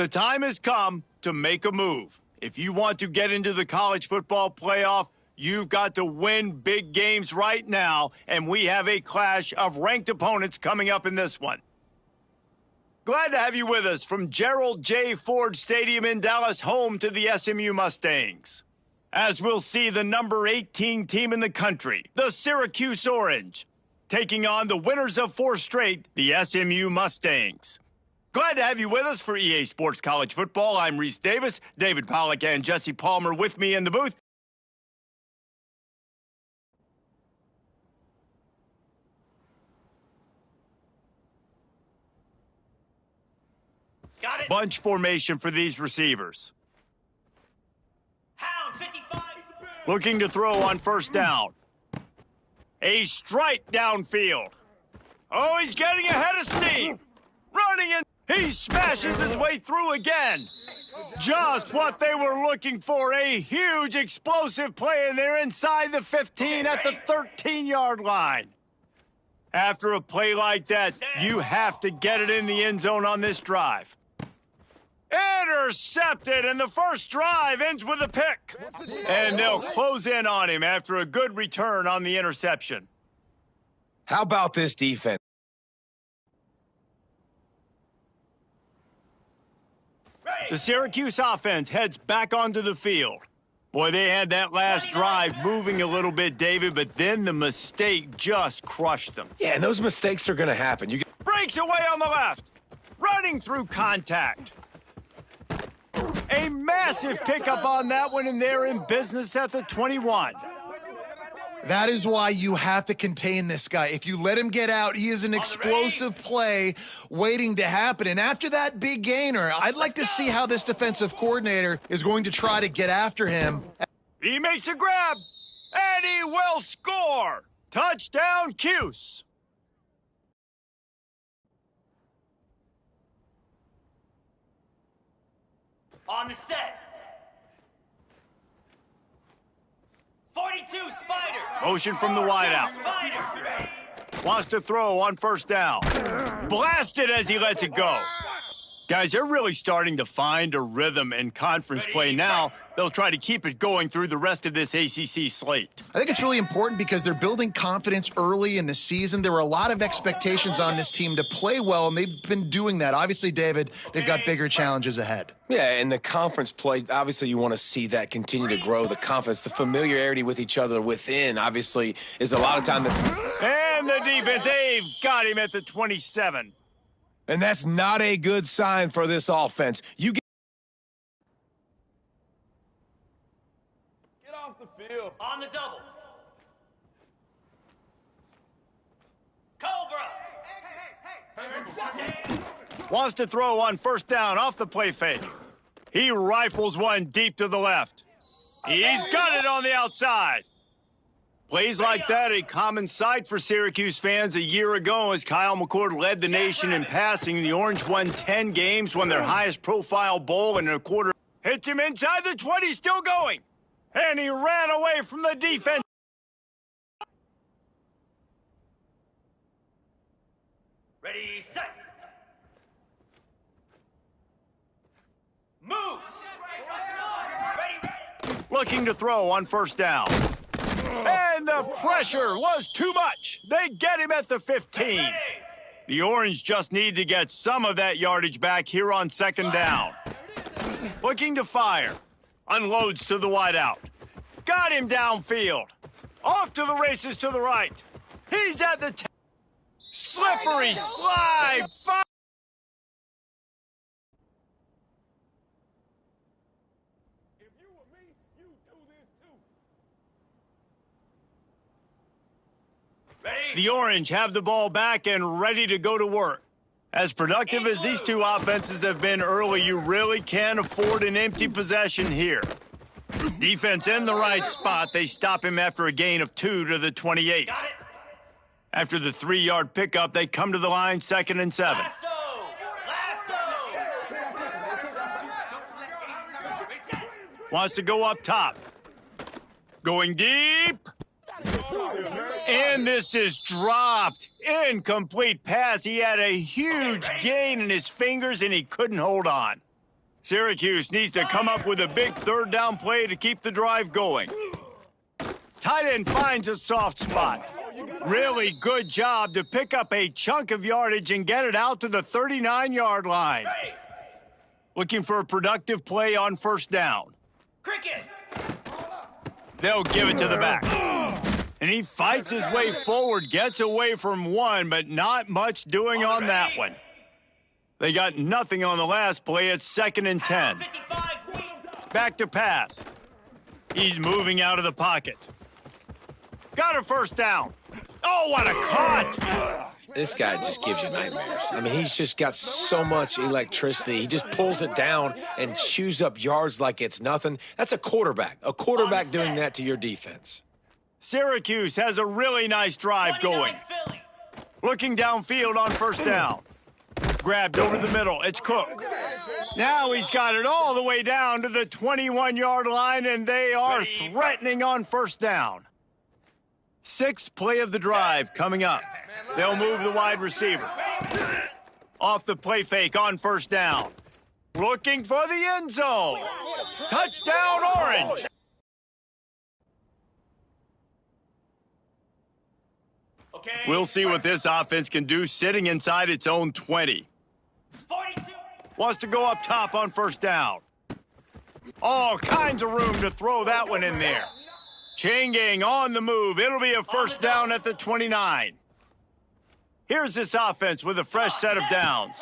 The time has come to make a move. If you want to get into the college football playoff, you've got to win big games right now, and we have a clash of ranked opponents coming up in this one. Glad to have you with us from Gerald J. Ford Stadium in Dallas, home to the SMU Mustangs. As we'll see the number 18 team in the country, the Syracuse Orange, taking on the winners of 4 straight, the SMU Mustangs. Glad to have you with us for EA Sports College Football. I'm Reese Davis, David Pollack, and Jesse Palmer with me in the booth. Got it. Bunch formation for these receivers. Hound 55. Looking to throw on first down. A strike downfield. Oh, he's getting ahead of steam. Running in. He smashes his way through again. Just what they were looking for. A huge explosive play, and they're inside the 15 at the 13-yard line. After a play like that, you have to get it in the end zone on this drive. Intercepted, and the first drive ends with a pick. And they'll close in on him after a good return on the interception. How about this defense? The Syracuse offense heads back onto the field. Boy, they had that last drive moving a little bit, David, but then the mistake just crushed them. Yeah, and those mistakes are going to happen. Breaks away on the left. Running through contact. A massive pickup on that one, and they're in business at the 21. That is why you have to contain this guy. If you let him get out, he is an explosive play waiting to happen. And after that big gainer, I'd like to see how this defensive coordinator is going to try to get after him. He makes a grab, and he will score. Touchdown, Cuse. On the set. 42 Spider. Motion from the wideout. Spider. Wants to throw on first down. Blasted as he lets it go. Guys, they're really starting to find a rhythm in conference play now. They'll try to keep it going through the rest of this ACC slate. I think it's really important because they're building confidence early in the season. There were a lot of expectations on this team to play well, and they've been doing that. Obviously, David, they've got bigger challenges ahead. Yeah, and the conference play, obviously you want to see that continue to grow. The confidence, the familiarity with each other within, obviously, is a lot of time that's... And the defense, they've got him at the 27. And that's not a good sign for this offense. You get off the field. On the double. Cobra. Wants to throw on first down off the play fake. He rifles one deep to the left. He's got it on the outside. Plays like that, a common sight for Syracuse fans a year ago as Kyle McCord led the nation in passing. The Orange won 10 games, won their highest profile bowl in a quarter. Hits him inside the 20, still going. And he ran away from the defense. Ready, set. Moves. Ready. Looking to throw on first down. And the pressure was too much. They get him at the 15. The Orange just need to get some of that yardage back here on second down. Looking to fire. Unloads to the wideout. Got him downfield. Off to the races to the right. He's at the 10. Slippery slide. The Orange have the ball back and ready to go to work. As productive as these two offenses have been early, you really can't afford an empty possession here. Defense in the right spot. They stop him after a gain of 2 to the 28. After the 3-yard pickup, they come to the line 2nd and 7. Lasso. Wants to go up top. Going deep. And this is dropped. Incomplete pass. He had a huge gain in his fingers, and he couldn't hold on. Syracuse needs to come up with a big third down play to keep the drive going. Tight end finds a soft spot. Really good job to pick up a chunk of yardage and get it out to the 39-yard line. Looking for a productive play on first down. Cricket. They'll give it to the back. And he fights his way forward, gets away from one, but not much doing on that one. They got nothing on the last play. It's 2nd and 10. Back to pass. He's moving out of the pocket. Got a first down. Oh, what a cut! This guy just gives you nightmares. I mean, he's just got so much electricity. He just pulls it down and chews up yards like it's nothing. That's a quarterback. A quarterback doing that to your defense. Syracuse has a really nice drive going. Looking downfield on first down. Grabbed over the middle. It's Cook. Now he's got it all the way down to the 21-yard line, and they are threatening on first down. 6th play of the drive coming up. They'll move the wide receiver. Off the play fake on first down. Looking for the end zone. Touchdown, Orange. We'll see what this offense can do sitting inside its own 20. 42. Wants to go up top on first down. All kinds of room to throw that one in there. Chain gang on the move. It'll be a first down at the 29. Here's this offense with a fresh set of downs.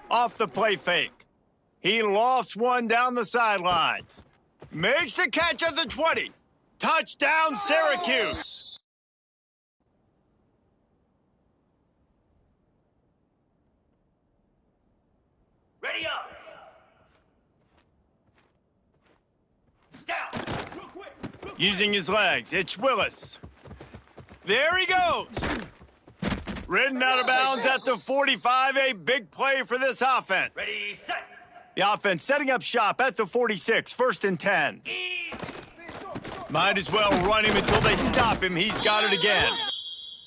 Off the play fake. He lofts one down the sidelines. Makes the catch at the 20. Touchdown, Syracuse. Ready up. Down. Using his legs, it's Willis. There he goes. Ridden out of bounds at the 45, a big play for this offense. Ready, set. The offense setting up shop at the 46, 1st and 10. Might as well run him until they stop him. He's got it again.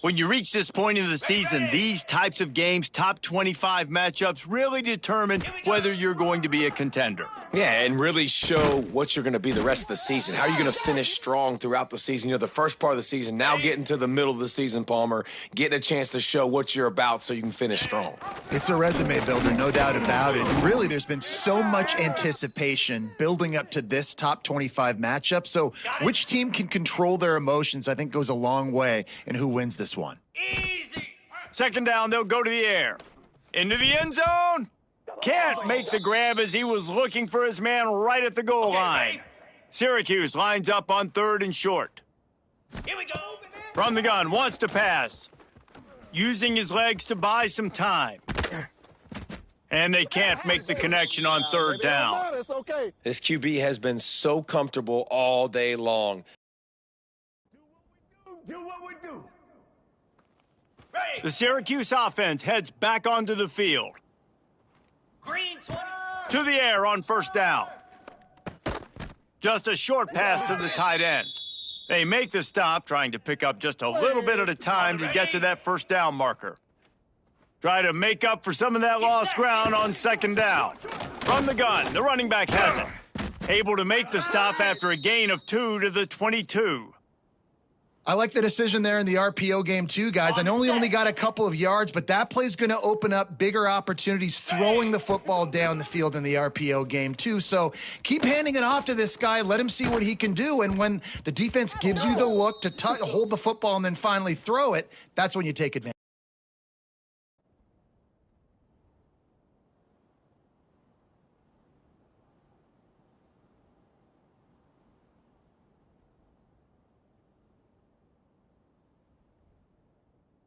When you reach this point in the season, these types of games, top 25 matchups, really determine whether you're going to be a contender. Yeah, and really show what you're going to be the rest of the season. How are you going to finish strong throughout the season? You know, the first part of the season, now getting to the middle of the season, Palmer, getting a chance to show what you're about so you can finish strong. It's a resume builder, no doubt about it. And really, there's been so much anticipation building up to this top 25 matchup. So which team can control their emotions, I think, goes a long way in who wins this one. Easy. 2nd down, they'll go to the air. Into the end zone. Can't make the grab as he was looking for his man right at the goal line. Syracuse lines up on 3rd and short. Here we go. From the gun, wants to pass. Using his legs to buy some time. And they can't make the connection on 3rd down. This QB has been so comfortable all day long. Do what we do. The Syracuse offense heads back onto the field. Green 20. To the air on first down. Just a short pass to the tight end. They make the stop, trying to pick up just a little bit at a time to get to that first down marker. Try to make up for some of that lost ground on 2nd down. From the gun, the running back has it. Able to make the stop after a gain of 2 to the 22. I like the decision there in the RPO game too, guys. I know he only got a couple of yards, but that play's going to open up bigger opportunities throwing the football down the field in the RPO game too. So keep handing it off to this guy. Let him see what he can do. And when the defense gives you the look to hold the football and then finally throw it, that's when you take advantage.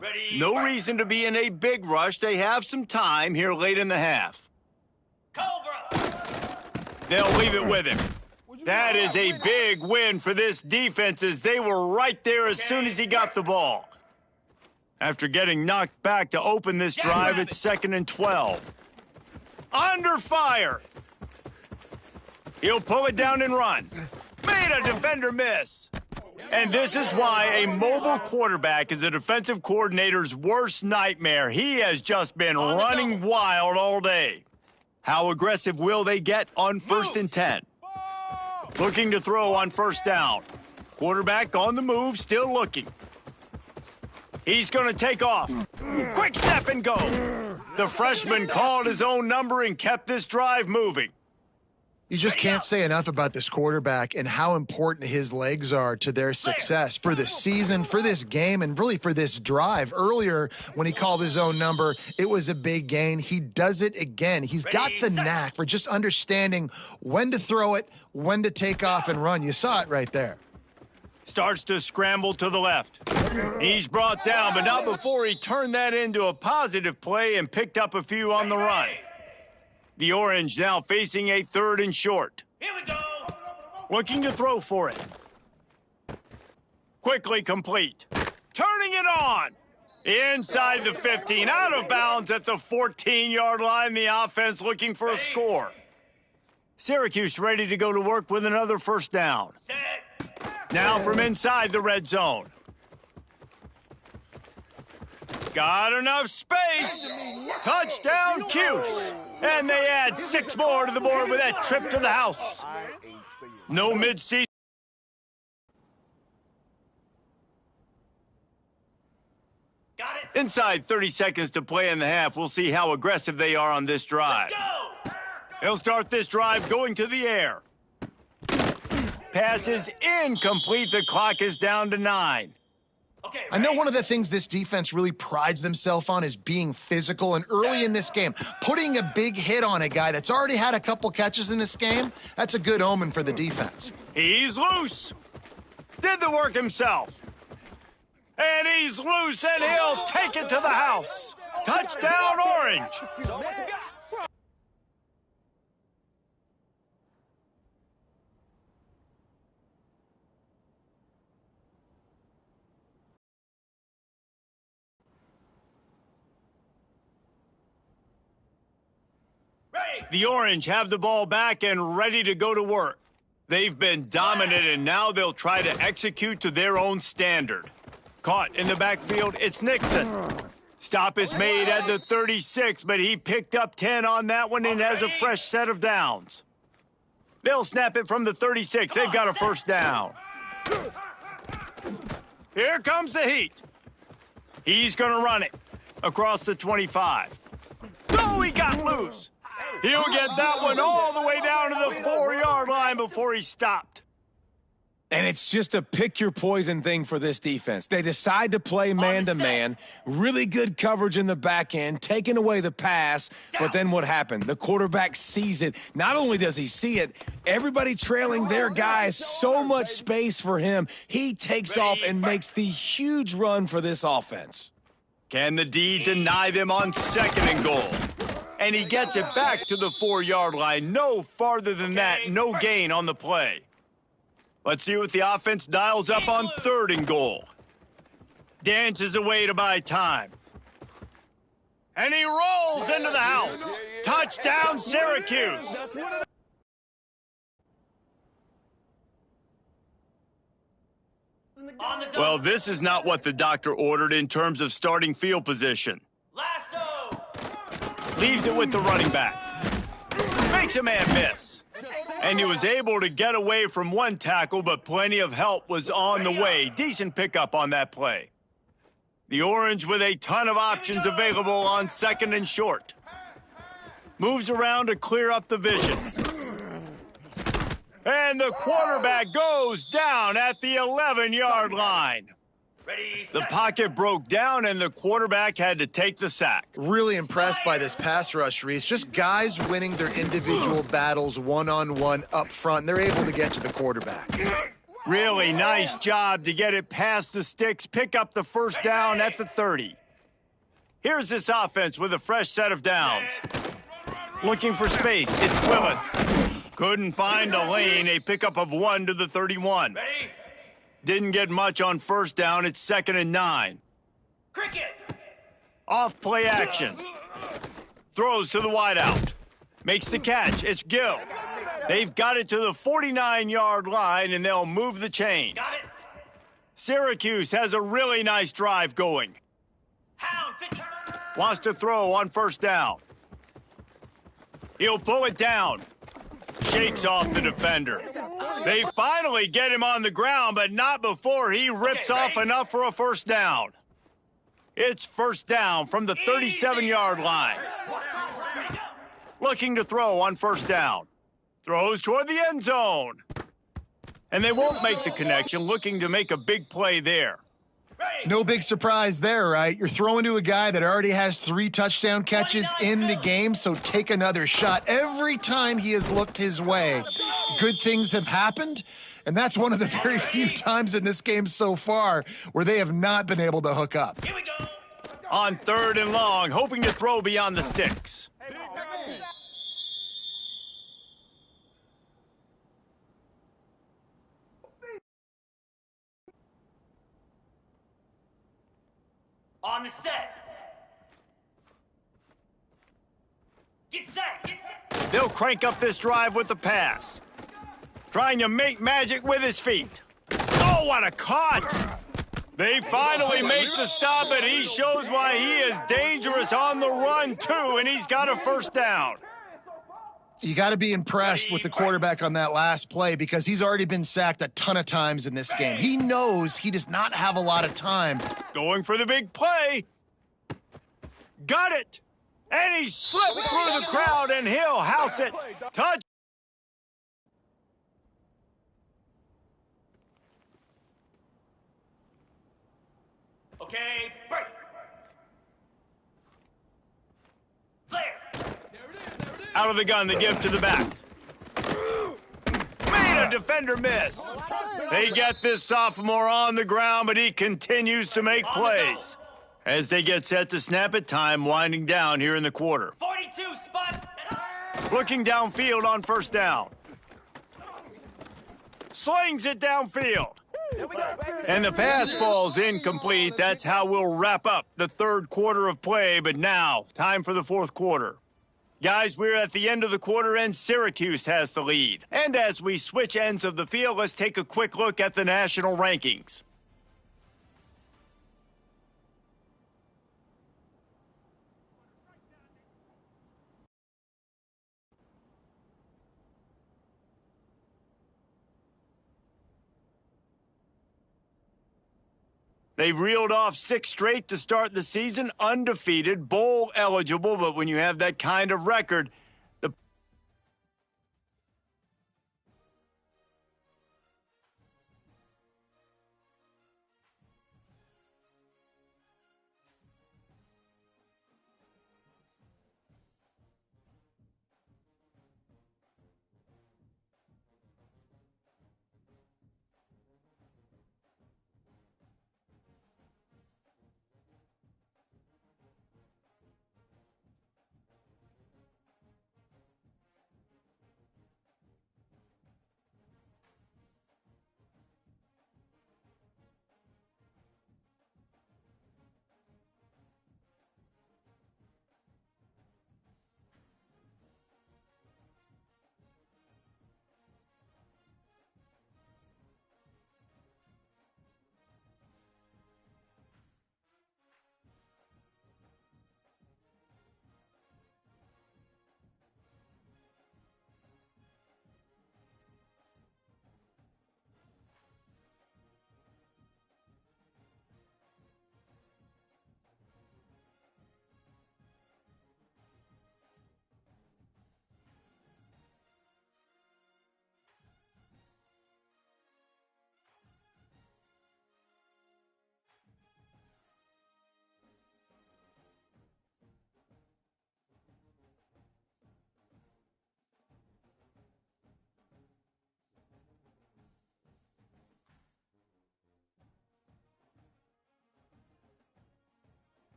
Ready. No reason to be in a big rush. They have some time here late in the half. Cobra. They'll leave it with him. That is a big win for this defense as they were right there as soon as he got the ball. After getting knocked back to open this drive, it's 2nd and 12. Under fire. He'll pull it down and run. Made a defender miss. And this is why a mobile quarterback is a defensive coordinator's worst nightmare. He has just been running wild all day. How aggressive will they get on 1st and 10? Looking to throw on 1st down. Quarterback on the move, still looking. He's going to take off. Quick step and go. The freshman called his own number and kept this drive moving. You just can't say enough about this quarterback and how important his legs are to their success for this season, for this game, and really for this drive. Earlier, when he called his own number, it was a big gain. He does it again. He's got the knack for just understanding when to throw it, when to take off and run. You saw it right there. Starts to scramble to the left. He's brought down, but not before he turned that into a positive play and picked up a few on the run. The Orange now facing a 3rd and short. Here we go. Looking to throw for it. Quickly complete. Turning it on. Inside the 15, out of bounds at the 14-yard line. The offense looking for a score. Syracuse ready to go to work with another 1st down. Set. Now from inside the red zone. Got enough space. Touchdown, Cuse. And they add 6 more to the board with that trip to the house. No midseason. Got it. Inside 30 seconds to play in the half. We'll see how aggressive they are on this drive. Go. They'll start this drive going to the air. Pass is incomplete. The clock is down to 9. Okay. I know one of the things this defense really prides themselves on is being physical, and early in this game, putting a big hit on a guy that's already had a couple catches in this game, that's a good omen for the defense. He's loose. Did the work himself. And he's loose, and he'll take it to the house. Touchdown, Orange. The Orange have the ball back and ready to go to work. They've been dominant, and now they'll try to execute to their own standard. Caught in the backfield, it's Nixon. Stop is made at the 36, but he picked up 10 on that one and has a fresh set of downs. They'll snap it from the 36. They've got a 1st down. Here comes the heat. He's going to run it across the 25. Oh, he got loose. He'll get that one all the way down to the 4-yard line before he stopped. And it's just a pick-your-poison thing for this defense. They decide to play man-to-man, really good coverage in the back end, taking away the pass, but then what happened? The quarterback sees it. Not only does he see it, everybody trailing their guys, so much space for him. He takes off and makes the huge run for this offense. Can the D deny them on 2nd and goal? And he gets it back to the 4-yard line. No farther than that, no gain on the play. Let's see what the offense dials up on 3rd and goal. Dances away to buy time. And he rolls into the house. Touchdown, Syracuse. Well, this is not what the doctor ordered in terms of starting field position. Lasso. Leaves it with the running back. Makes a man miss. And he was able to get away from one tackle, but plenty of help was on the way. Decent pickup on that play. The Orange with a ton of options available on 2nd and short. Moves around to clear up the vision. And the quarterback goes down at the 11-yard line. Ready, The pocket broke down, and the quarterback had to take the sack. Really impressed by this pass rush, Reese. Just guys winning their individual battles one-on-one up front, and they're able to get to the quarterback. Really nice job to get it past the sticks, pick up the 1st down at the 30. Here's this offense with a fresh set of downs. Looking for space, it's Willis. Couldn't find a lane, a pickup of 1 to the 31. ready, Didn't get much on 1st down, it's 2nd and 9. cricket. Off play action. Throws to the wideout. Makes the catch, it's Gill. They've got it to the 49-yard line, and they'll move the chains. Got it. Syracuse has a really nice drive going. Hound, fit. Wants to throw on 1st down. He'll pull it down. Shakes off the defender. They finally get him on the ground, but not before he rips off enough for a first down. It's first down from the 37-yard line. Looking to throw on first down. Throws toward the end zone. And they won't make the connection, looking to make a big play there. No big surprise there, right? You're throwing to a guy that already has 3 touchdown catches in the game, so take another shot. Every time he has looked his way, good things have happened, and that's one of the very few times in this game so far where they have not been able to hook up. Here we go. On 3rd and long, hoping to throw beyond the sticks. On the set. Get set. Get set. They'll crank up this drive with the pass. Trying to make magic with his feet. Oh, what a cut! They finally make the stop, and he shows why he is dangerous on the run, too, and he's got a first down. You got to be impressed with the quarterback on that last play because he's already been sacked a ton of times in this game. He knows he does not have a lot of time. Going for the big play. Got it. And he slipped through the crowd, and he'll house it. Touch. Okay, break. Flare. Out of the gun, the give to the back. Made a defender miss. They get this sophomore on the ground, but he continues to make plays. As they get set to snap it, time winding down here in the quarter. 42 spot. Looking downfield on first down. Slings it downfield. And the pass falls incomplete. That's how we'll wrap up the 3rd quarter of play, but now, time for the 4th quarter. Guys, we're at the end of the quarter, and Syracuse has the lead. And as we switch ends of the field, let's take a quick look at the national rankings. They've reeled off 6 straight to start the season, undefeated, bowl eligible, but when you have that kind of record, the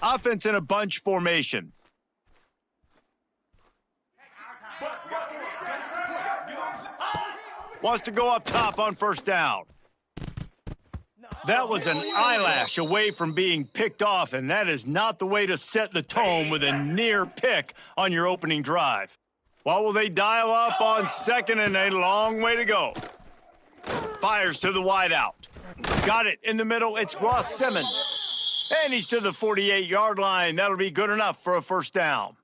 Offense in a bunch formation. Wants to go up top on first down. That was an eyelash away from being picked off, and that is not the way to set the tone with a near pick on your opening drive. What will they dial up on second and a long way to go? Fires to the wideout. Got it in the middle. It's Ross Simmons. And he's to the 48-yard line. That'll be good enough for a first down.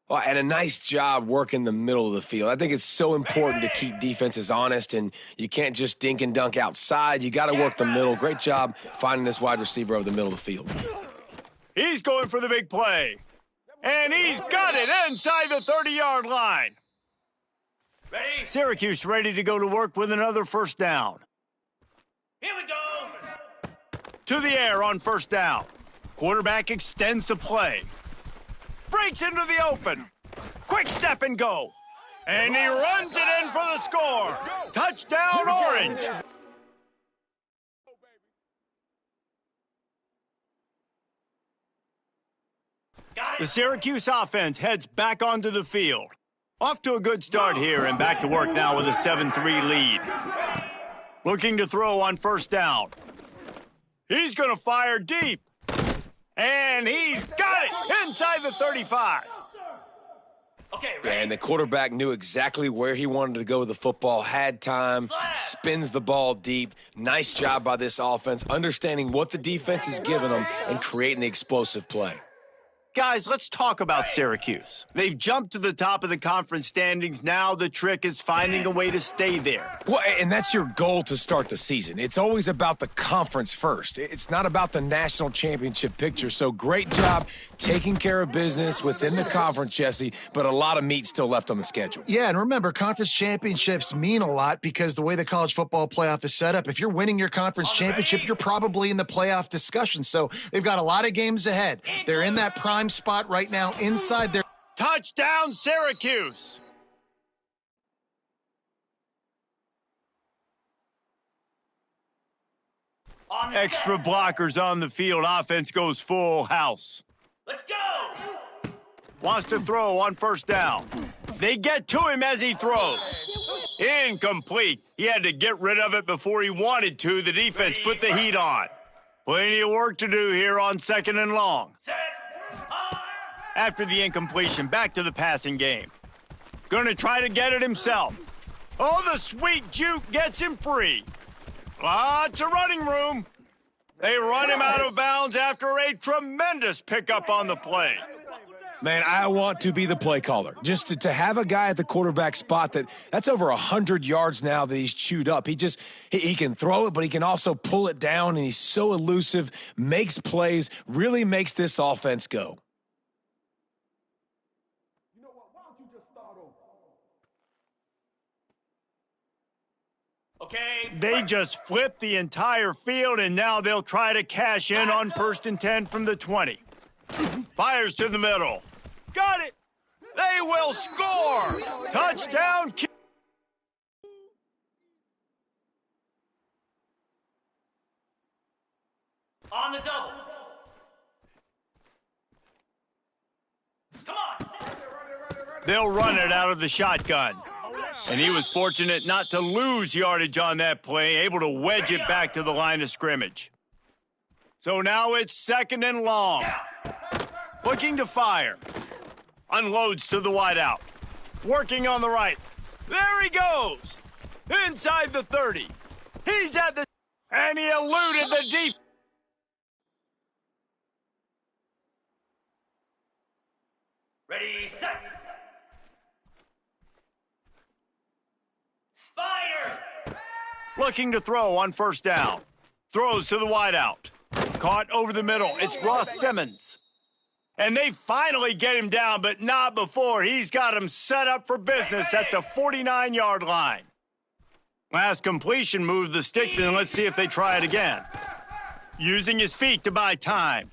Well, and a nice job working the middle of the field. I think it's so important to keep defenses honest, and you can't just dink and dunk outside. You got to work the middle. Great job finding this wide receiver over the middle of the field. He's going for the big play. And he's got it inside the 30-yard line. Ready? Syracuse ready to go to work with another first down. Here we go. To the air on first down. Quarterback extends the play. Breaks into the open. Quick step and go. And he runs it in for the score. Touchdown, Orange. The Syracuse offense heads back onto the field. Off to a good start here and back to work now with a 7-3 lead. Looking to throw on first down. He's going to fire deep. And he's got it inside the 35. Okay, Yeah, ready? and the quarterback knew exactly where he wanted to go with the football, had time, spins the ball deep. Nice job by this offense, understanding what the defense is giving them and creating the explosive play. Guys, let's talk about Syracuse. They've jumped to the top of the conference standings. Now the trick is finding a way to stay there. Well, and that's your goal to start the season. It's always about the conference first. It's not about the national championship picture. So great job taking care of business within the conference, Jesse, but a lot of meat still left on the schedule. Yeah, and remember, conference championships mean a lot because the way the college football playoff is set up, if you're winning your conference championship, you're probably in the playoff discussion. So they've got a lot of games ahead. They're in that prime spot right now inside their... Touchdown, Syracuse! Extra blockers on the field. Offense goes full house. Let's go. Wants to throw on first down. They get to him as he throws. Incomplete. He had to get rid of it before he wanted to. The defense put the heat on. Plenty of work to do here on second and long. Set. After the incompletion, back to the passing game. Gonna try to get it himself. Oh, the sweet juke gets him free. Lots of running room. They run him out of bounds after a tremendous pickup on the play. Man, I want to be the play caller. Just to have a guy at the quarterback spot that's over 100 yards now that he's chewed up. He can throw it, but he can also pull it down, and he's so elusive, makes plays, really makes this offense go. Okay. They just flipped the entire field, and now they'll try to cash in on 1st and 10 from the 20. Fires to the middle. Got it. They will score. Touchdown. On the double. Come on. They'll run it out of the shotgun. And he was fortunate not to lose yardage on that play, able to wedge it back to the line of scrimmage. So now it's second and long. Looking to fire. Unloads to the wideout. Working on the right. There he goes. Inside the 30. He's at the... And he eluded the deep... Ready, set. Spider. Looking to throw on first down. Throws to the wideout. Caught over the middle. It's Ross Simmons. And they finally get him down, but not before. He's got him set up for business at the 49-yard line. Last completion moved the sticks in. Let's see if they try it again. Using his feet to buy time.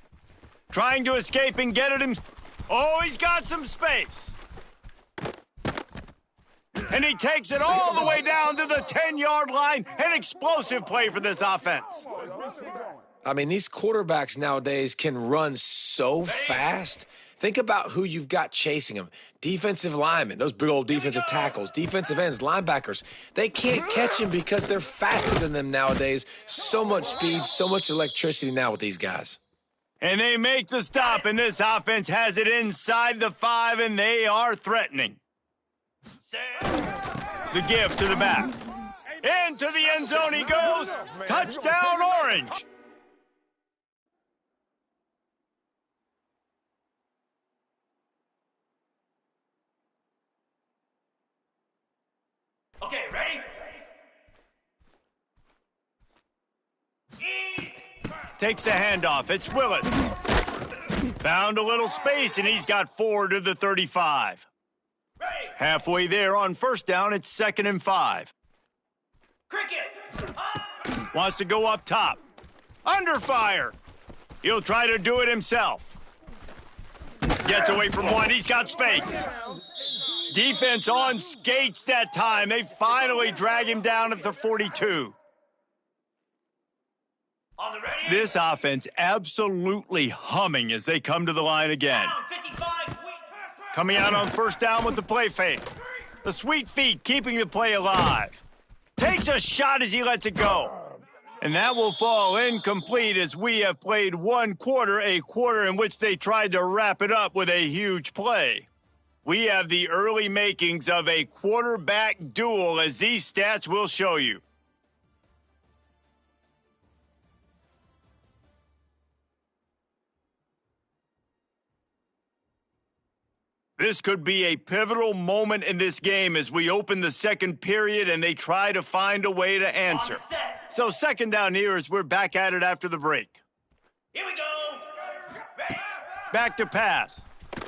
Trying to escape and get it himself. Oh, he's got some space. And he takes it all the way down to the 10-yard line. An explosive play for this offense. I mean, these quarterbacks nowadays can run so fast. Think about who you've got chasing them. Defensive linemen, those big old defensive tackles, defensive ends, linebackers. They can't catch them because they're faster than them nowadays. So much speed, so much electricity now with these guys. And they make the stop, and this offense has it inside the 5, and they are threatening. The give to the back. Into the end zone he goes. Touchdown, Orange. Okay, ready? Easy. Takes the handoff. It's Willis. Found a little space, and he's got 4 to the 35. Ready. Halfway there on first down, it's 2nd and 5. Cricket. Wants to go up top. Under fire. He'll try to do it himself. Gets away from one. He's got space. Defense on skates that time. They finally drag him down at the 42. On the ready. This offense absolutely humming as they come to the line again. Down 55. Coming out on first down with the play fake. The sweet feet keeping the play alive. Takes a shot as he lets it go. And that will fall incomplete as we have played one quarter, a quarter in which they tried to wrap it up with a huge play. We have the early makings of a quarterback duel, as these stats will show you. This could be a pivotal moment in this game as we open the second period and they try to find a way to answer. So 2nd down here as we're back at it after the break. Here we go. Ready. Back to pass.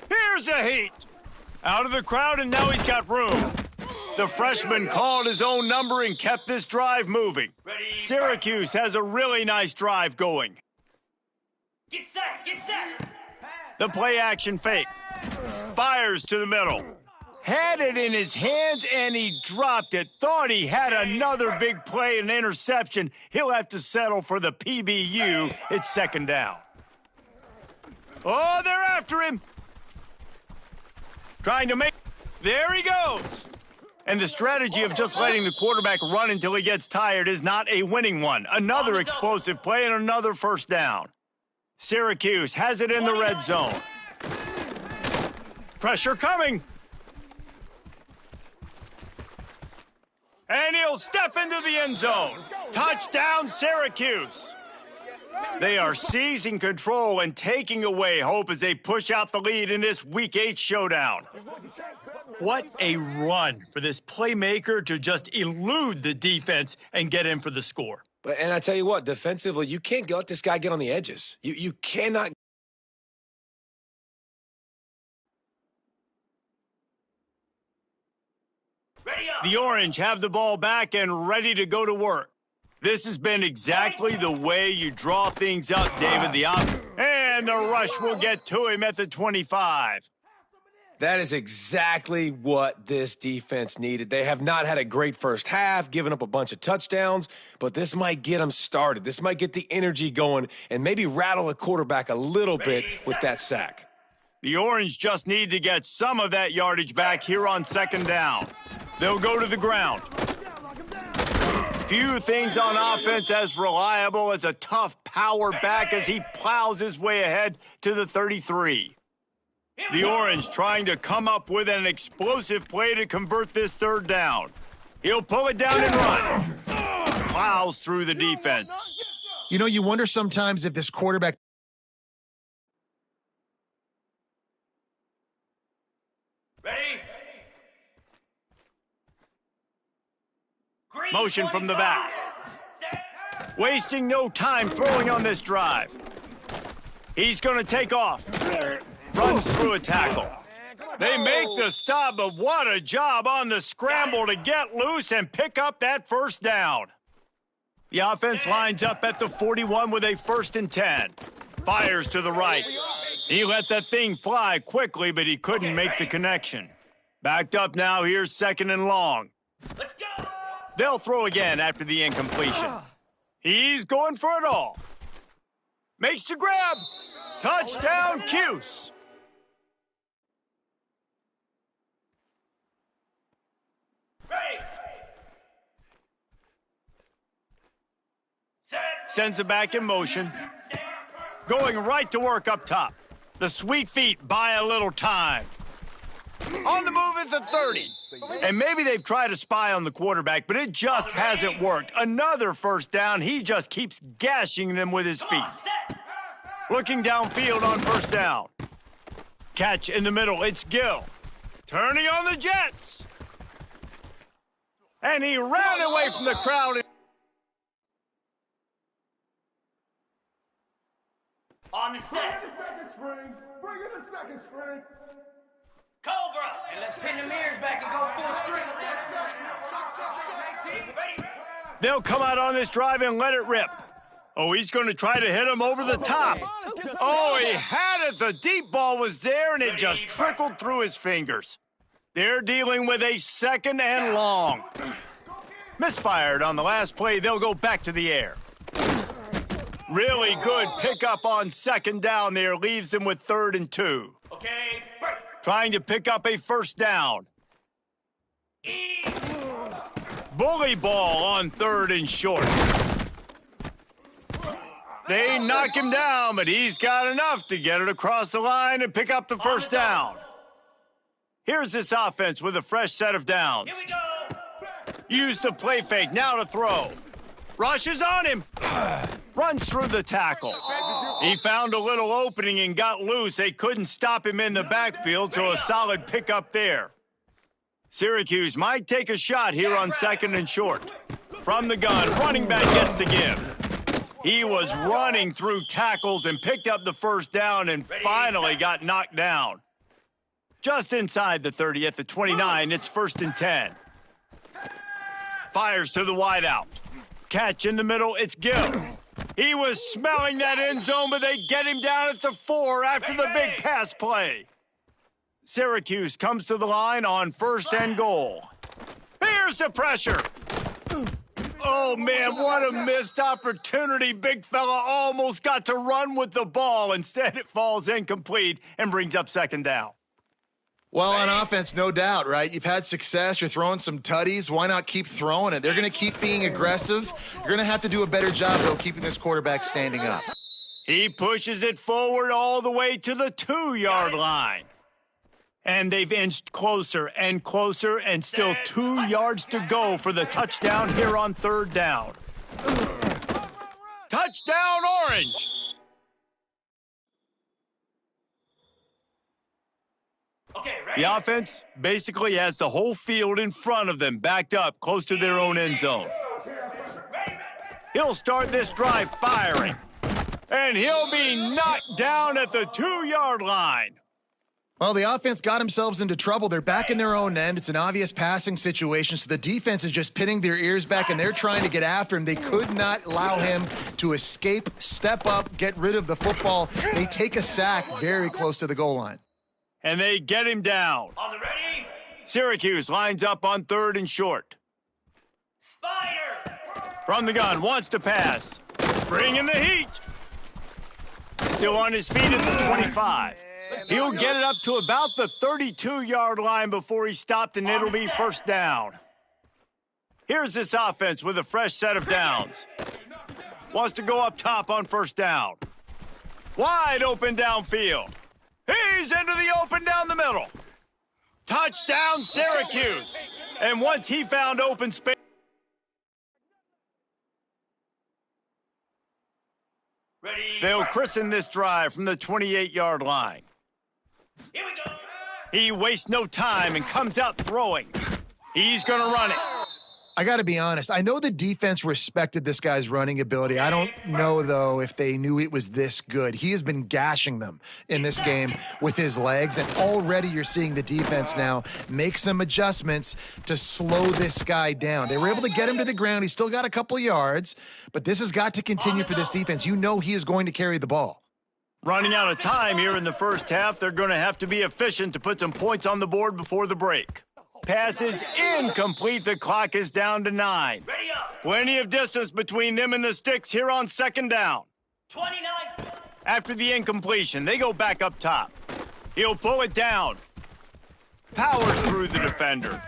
Here's a heat. Out of the crowd, and now he's got room. The freshman called his own number and kept this drive moving. Ready. Syracuse has a really nice drive going. Get set. Get set. The play action fake. Fires to the middle. Had it in his hands, and he dropped it. Thought he had another big play, an interception. He'll have to settle for the PBU. It's 2nd down. Oh, they're after him. Trying to make... There he goes. And the strategy of just letting the quarterback run until he gets tired is not a winning one. Another explosive play and another first down. Syracuse has it in the red zone. Pressure coming. And he'll step into the end zone. Touchdown, Syracuse. They are seizing control and taking away hope as they push out the lead in this Week 8 showdown. What a run for this playmaker to just elude the defense and get in for the score. And I tell you what, defensively, you can't let this guy get on the edges. You cannot. Ready up. The Orange have the ball back and ready to go to work. This has been exactly the way you draw things up, David. And the rush will get to him at the 25. That is exactly what this defense needed. They have not had a great first half, given up a bunch of touchdowns, but this might get them started. This might get the energy going and maybe rattle the quarterback a little bit with that sack. The Orange just need to get some of that yardage back here on 2nd down. They'll go to the ground. Few things on offense as reliable as a tough power back as he plows his way ahead to the 33. The Orange trying to come up with an explosive play to convert this 3rd down. He'll pull it down and run. Plows through the defense. You know, you wonder sometimes if this quarterback... Ready. Green Motion from the 25. back. Wasting no time throwing on this drive. He's going to take off. Runs through a tackle. They make the stop, but what a job on the scramble to get loose and pick up that first down. The offense lines up at the 41 with a 1st and 10. Fires to the right. He let that thing fly quickly, but he couldn't make the connection. Backed up now, here's 2nd and long. Let's go. They'll throw again after the incompletion. He's going for it all. Makes the grab. Touchdown, Cuse. Ready. Set. Sends it back in motion. Going right to work up top. The sweet feet buy a little time. On the move at the 30. And maybe they've tried to spy on the quarterback, but it just hasn't worked. Another first down. He just keeps gashing them with his feet. Set. Looking downfield on first down. Catch in the middle. It's Gill. Turning on the Jets. And he ran away from the crowd. On the set. Bring in the second string. Cobra. And let's pin the mirrors back and go full strength. Ready. They'll come out on this drive and let it rip. Oh, he's going to try to hit him over the top. Oh, he had it. The deep ball was there, and it just trickled through his fingers. They're dealing with a second and long. Misfired on the last play. They'll go back to the air. Really good pickup on second down there. Leaves them with 3rd and 2. Okay. Break. Trying to pick up a first down. E. Bully ball on 3rd and short. They knock him down, but he's got enough to get it across the line and pick up the first down. Here's this offense with a fresh set of downs. Here we go. Use the play fake, now to throw. Rushes on him. Runs through the tackle. He found a little opening and got loose. They couldn't stop him in the backfield, so a solid pickup there. Syracuse might take a shot here on 2nd and short. From the gun, running back gets the give. He was running through tackles and picked up the first down and finally got knocked down. Just inside the 30 at the 29, it's 1st and 10. Fires to the wideout. Catch in the middle, it's Gill. He was smelling that end zone, but they get him down at the 4 after the big pass play. Syracuse comes to the line on 1st and goal. Here's the pressure. Oh, man, what a missed opportunity. Big fella almost got to run with the ball. Instead, it falls incomplete and brings up 2nd down. Well, on offense, no doubt, right? You've had success. You're throwing some tutties. Why not keep throwing it? They're going to keep being aggressive. You're going to have to do a better job, though, keeping this quarterback standing up. He pushes it forward all the way to the 2-yard line. And they've inched closer and closer, and still 2 yards to go for the touchdown here on 3rd down. Touchdown, Orange! Okay, ready. The offense basically has the whole field in front of them, backed up close to their own end zone. He'll start this drive firing, and he'll be knocked down at the 2-yard line. Well, the offense got themselves into trouble. They're back in their own end. It's an obvious passing situation, so the defense is just pinning their ears back, and they're trying to get after him. They could not allow him to escape, step up, get rid of the football. They take a sack very close to the goal line. And they get him down. On the ready. Syracuse lines up on 3rd and short. Spider. From the gun, wants to pass. Bringing the heat. Still on his feet at the 25. He'll get it up to about the 32-yard line before he stopped, and it'll be 1st down. Here's this offense with a fresh set of downs. Wants to go up top on 1st down. Wide open downfield. He's into the open down the middle. Touchdown, Syracuse. And once he found open space, Ready. they'll christen this drive from the 28-yard line. Here we go. He wastes no time and comes out throwing. He's going to run it. I got to be honest. I know the defense respected this guy's running ability. I don't know, though, if they knew it was this good. He has been gashing them in this game with his legs, and already you're seeing the defense now make some adjustments to slow this guy down. They were able to get him to the ground. He's still got a couple yards, but this has got to continue for this defense. You know he is going to carry the ball. Running out of time here in the first half, they're going to have to be efficient to put some points on the board before the break. Pass is incomplete. The clock is down to 9. Ready up. Plenty of distance between them and the sticks here on 2nd down. 29. After the incompletion, they go back up top. He'll pull it down. Powers through the defender.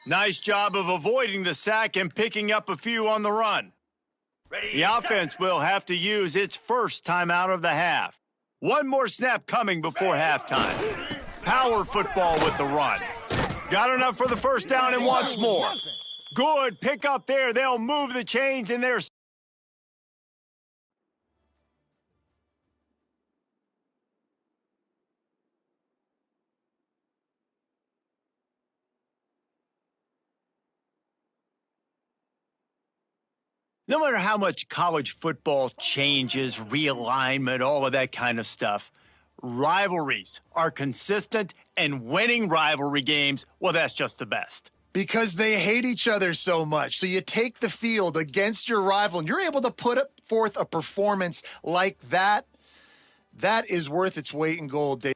Nice job of avoiding the sack and picking up a few on the run. The offense will have to use its first timeout of the half. One more snap coming before halftime. Power football with the run. Got enough for the first down and wants more. Good pick up there. They'll move the chains in their... No matter how much college football changes, realignment, all of that kind of stuff, rivalries are consistent, and winning rivalry games, well, that's just the best. Because they hate each other so much. So you take the field against your rival, and you're able to put forth a performance like that. That is worth its weight in gold, Dave.